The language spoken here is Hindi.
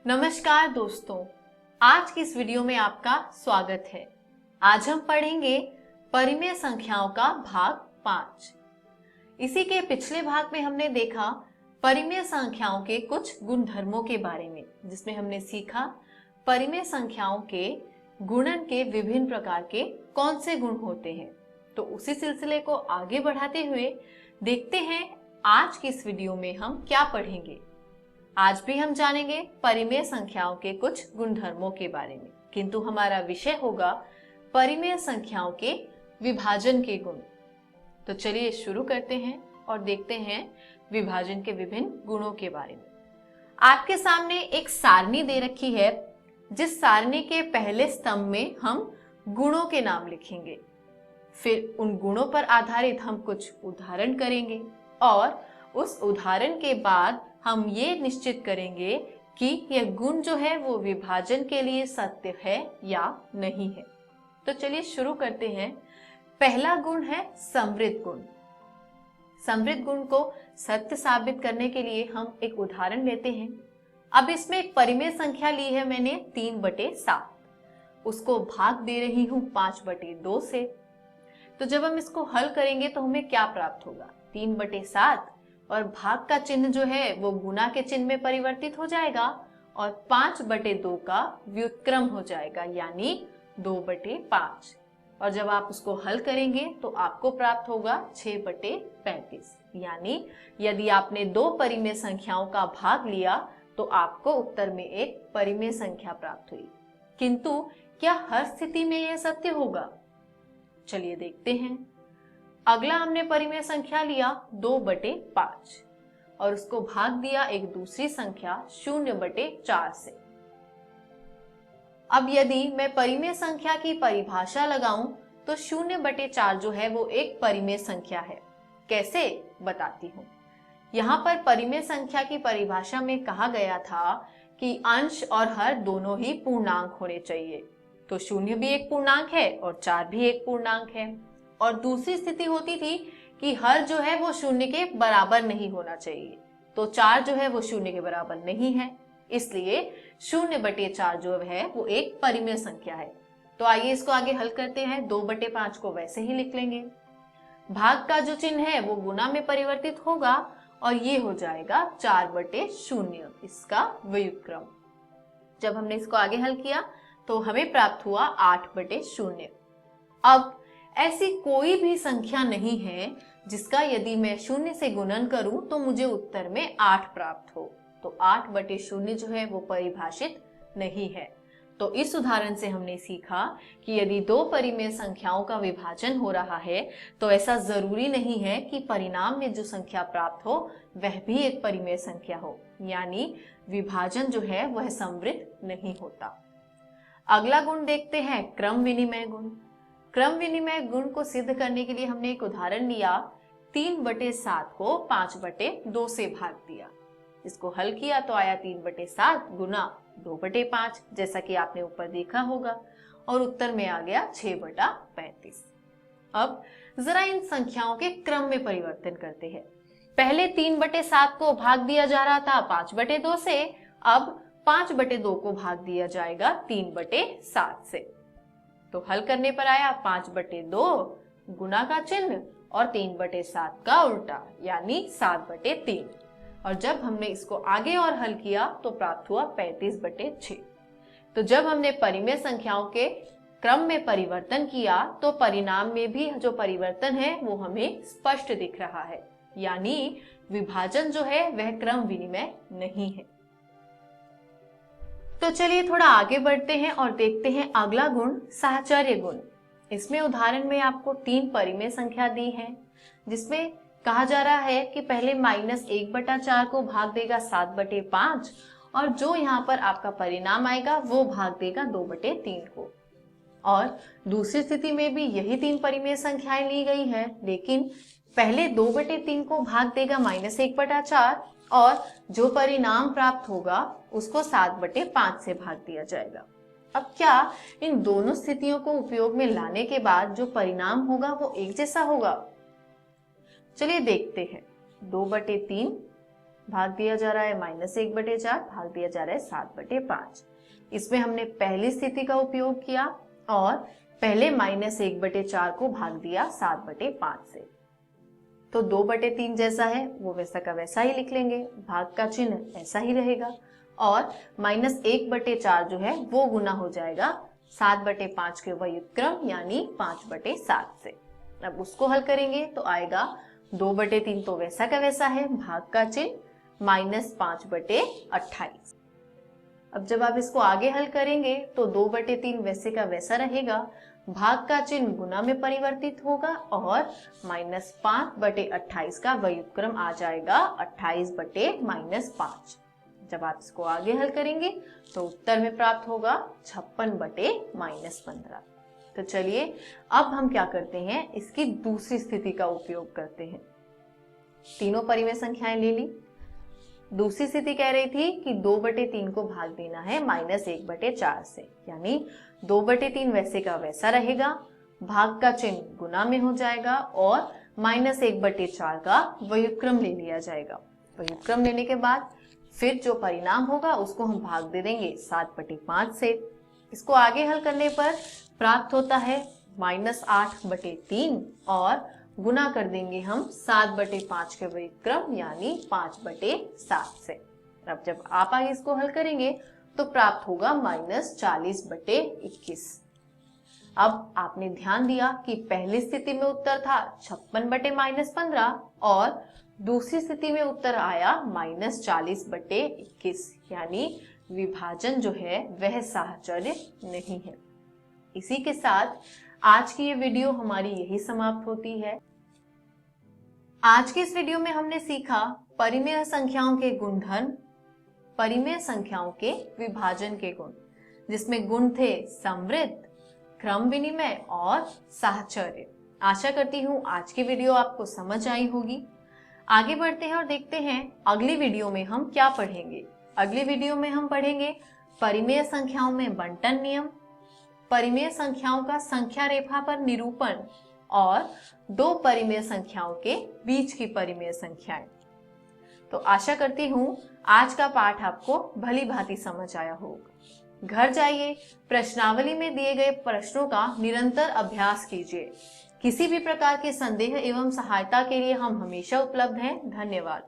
नमस्कार दोस्तों, आज की इस वीडियो में आपका स्वागत है। आज हम पढ़ेंगे परिमेय संख्याओं का भाग 5। इसी के पिछले भाग में हमने देखा परिमेय संख्याओं के कुछ गुणधर्मों के बारे में, जिसमें हमने सीखा परिमेय संख्याओं के गुणन के विभिन्न प्रकार के कौन से गुण होते हैं। तो उसी सिलसिले को आगे बढ़ाते हुए देखते हैं आज की इस वीडियो में हम क्या पढ़ेंगे। आज भी हम जानेंगे परिमेय संख्याओं के कुछ गुणधर्मों के बारे में, किंतु हमारा विषय होगा परिमेय संख्याओं के विभाजन के गुण। तो चलिए शुरू करते हैं और देखते हैं विभाजन के विभिन्न गुणों के बारे में। आपके सामने एक सारणी दे रखी है, जिस सारणी के पहले स्तंभ में हम गुणों के नाम लिखेंगे, फिर उन गुणों पर आधारित हम कुछ उदाहरण करेंगे और उस उदाहरण के बाद हम ये निश्चित करेंगे कि यह गुण जो है वो विभाजन के लिए सत्य है या नहीं है। तो चलिए शुरू करते हैं। पहला गुण है समृद्ध गुण। समृद्ध गुण को सत्य साबित करने के लिए हम एक उदाहरण लेते हैं। अब इसमें एक परिमेय संख्या ली है मैंने 3/7, उसको भाग दे रही हूं 5/2 से। तो जब हम इसको हल करेंगे तो हमें क्या प्राप्त होगा? 3/7 और भाग का चिन्ह जो है वो गुणा के चिन्ह में परिवर्तित हो जाएगा और 5/2 का व्युत्क्रम हो जाएगा, यानी 2/5। और जब आप उसको हल करेंगे तो आपको प्राप्त होगा 6/35। यानी यदि आपने दो परिमेय संख्याओं का भाग लिया तो आपको उत्तर में एक परिमेय संख्या प्राप्त हुई। किंतु क्या हर स्थिति में यह सत्य होगा? चलिए देखते हैं। अगला हमने परिमेय संख्या लिया 2/5 और उसको भाग दिया एक दूसरी संख्या 0/4 से। अब यदि मैं परिमेय संख्या की परिभाषा लगाऊं तो 0/4 जो है वो एक परिमेय संख्या है। कैसे? बताती हूं। यहाँ पर परिमेय संख्या की परिभाषा में कहा गया था कि अंश और हर दोनों ही पूर्णांक होने चाहिए। तो 0 भी एक पूर्णांक है और 4 भी एक पूर्णांक है। और दूसरी स्थिति होती थी कि हर जो है वो 0 के बराबर नहीं होना चाहिए। तो 4 जो है वो 0 के बराबर नहीं है, इसलिए 0/4 जो है वो एक परिमेय संख्या है। तो आइए इसको आगे हल करते हैं। 2/5 को वैसे ही लिख लेंगे। भाग का जो चिन्ह है वो गुणा में परिवर्तित होगा और ये हो जाएगा 4/0, इसका व्युत्क्रम। जब हमने इसको आगे हल किया तो हमें प्राप्त हुआ 8/0। अब ऐसी कोई भी संख्या नहीं है जिसका यदि मैं 0 से गुणन करूं तो मुझे उत्तर में 8 प्राप्त हो। तो 8/0 जो है वो परिभाषित नहीं है। तो इस उदाहरण से हमने सीखा कि यदि दो परिमेय संख्याओं का विभाजन हो रहा है तो ऐसा जरूरी नहीं है कि परिणाम में जो संख्या प्राप्त हो वह भी एक परिमेय संख्या हो, यानी विभाजन जो है वह समृद्ध नहीं होता। अगला गुण देखते हैं, क्रम विनिमय गुण। क्रम विनिमय गुण को सिद्ध करने के लिए हमने एक उदाहरण लिया। 3/7 को 5/2 से भाग दिया। इसको हल किया तो आया 3/7 गुना 2/5, जैसा कि आपने ऊपर देखा होगा, और उत्तर में आ गया 6/35। अब जरा इन संख्याओं के क्रम में परिवर्तन करते हैं। पहले 3/7 को भाग दिया जा रहा था 5/2 से, अब 5/2 को भाग दिया जाएगा 3/7 से। तो हल करने पर आया 5/2 गुना का चिन्ह और 3/7 का उल्टा, यानी 7/3। और जब हमने इसको आगे और हल किया तो प्राप्त हुआ 35/6। तो जब हमने परिमेय संख्याओं के क्रम में परिवर्तन किया तो परिणाम में भी जो परिवर्तन है वो हमें स्पष्ट दिख रहा है, यानी विभाजन जो है वह क्रम विनिमय नहीं है। तो चलिए थोड़ा आगे बढ़ते हैं और देखते हैं अगला गुण, साहचर्य गुण। इसमें उदाहरण में आपको 3 परिमेय संख्या दी है, जिसमें कहा जा रहा है कि पहले -1/4 को भाग देगा 7/5 और जो यहाँ पर आपका परिणाम आएगा वो भाग देगा 2/3 को। और दूसरी स्थिति में भी यही 3 परिमेय संख्याएं ली गई है, लेकिन पहले 2/3 को भाग देगा -1/4 और जो परिणाम प्राप्त होगा उसको 7/5 से भाग दिया जाएगा। अब क्या इन दोनों स्थितियों को उपयोग में लाने के बाद जो परिणाम होगा वो एक जैसा होगा? चलिए देखते हैं। 2/3 भाग दिया जा रहा है -1/4, भाग दिया जा रहा है 7/5। इसमें हमने पहली स्थिति का उपयोग किया और पहले -1/4 को भाग दिया 7/5 से। तो 2/3 जैसा है वो वैसा का वैसा ही लिख लेंगे, भाग का चिन्ह ऐसा ही रहेगा और -1/4 जो है वो गुना हो जाएगा 7/5 के व्युत्क्रम यानी 5/7 से। अब उसको हल करेंगे तो आएगा 2/3 तो वैसा का वैसा है, भाग का चिन्ह -5/28। अब जब आप इसको आगे हल करेंगे तो 2/3 वैसे का वैसा रहेगा, भाग का चिन्ह गुना में परिवर्तित होगा और -5/28 का व्युत्क्रम आ जाएगा 28/-5। जब आप इसको आगे हल करेंगे तो उत्तर में प्राप्त होगा 56/-15। तो चलिए अब हम क्या करते हैं, इसकी दूसरी स्थिति का उपयोग करते हैं। तीनों परिमेय संख्याएं ले ली। दूसरी स्थिति कह रही थी कि 2/3 को भाग देना है -1/4 से, यानी 2/3 वैसे का वैसा रहेगा, भाग का चिन्ह गुना में हो जाएगा और -1/4 का व्युत्क्रम ले लिया जाएगा। व्युत्क्रम लेने के बाद फिर जो परिणाम होगा उसको हम भाग दे देंगे 7/5 से। इसको आगे हल करने पर प्राप्त होता है -8/3 और गुना कर देंगे हम 7/5 के व्युत्क्रम यानी 5/7 से। अब जब आप आगे इसको हल करेंगे तो प्राप्त होगा -40/21। अब आपने ध्यान दिया कि पहली स्थिति में उत्तर था 56/-15 और दूसरी स्थिति में उत्तर आया -40/21, यानी विभाजन जो है वह साहचर्य नहीं है। इसी के साथ आज की ये वीडियो हमारी यही समाप्त होती है। आज के इस वीडियो में हमने सीखा परिमेय संख्याओं के गुणधर्म, परिमेय संख्याओं के विभाजन के गुण, जिसमें गुण थे समवृद्ध, क्रम विनिमय और साहचर्य। आशा करती हूँ आज की वीडियो आपको समझ आई होगी। आगे बढ़ते हैं और देखते हैं अगली वीडियो में हम क्या पढ़ेंगे। अगली वीडियो में हम पढ़ेंगे परिमेय संख्याओं में बंटन नियम, परिमेय संख्याओं का संख्या रेखा पर निरूपण और दो परिमेय संख्याओं के बीच की परिमेय संख्याएं। तो आशा करती हूँ आज का पाठ आपको भली भांति समझ आया होगा। घर जाइए, प्रश्नावली में दिए गए प्रश्नों का निरंतर अभ्यास कीजिए। किसी भी प्रकार के संदेह एवं सहायता के लिए हम हमेशा उपलब्ध हैं। धन्यवाद।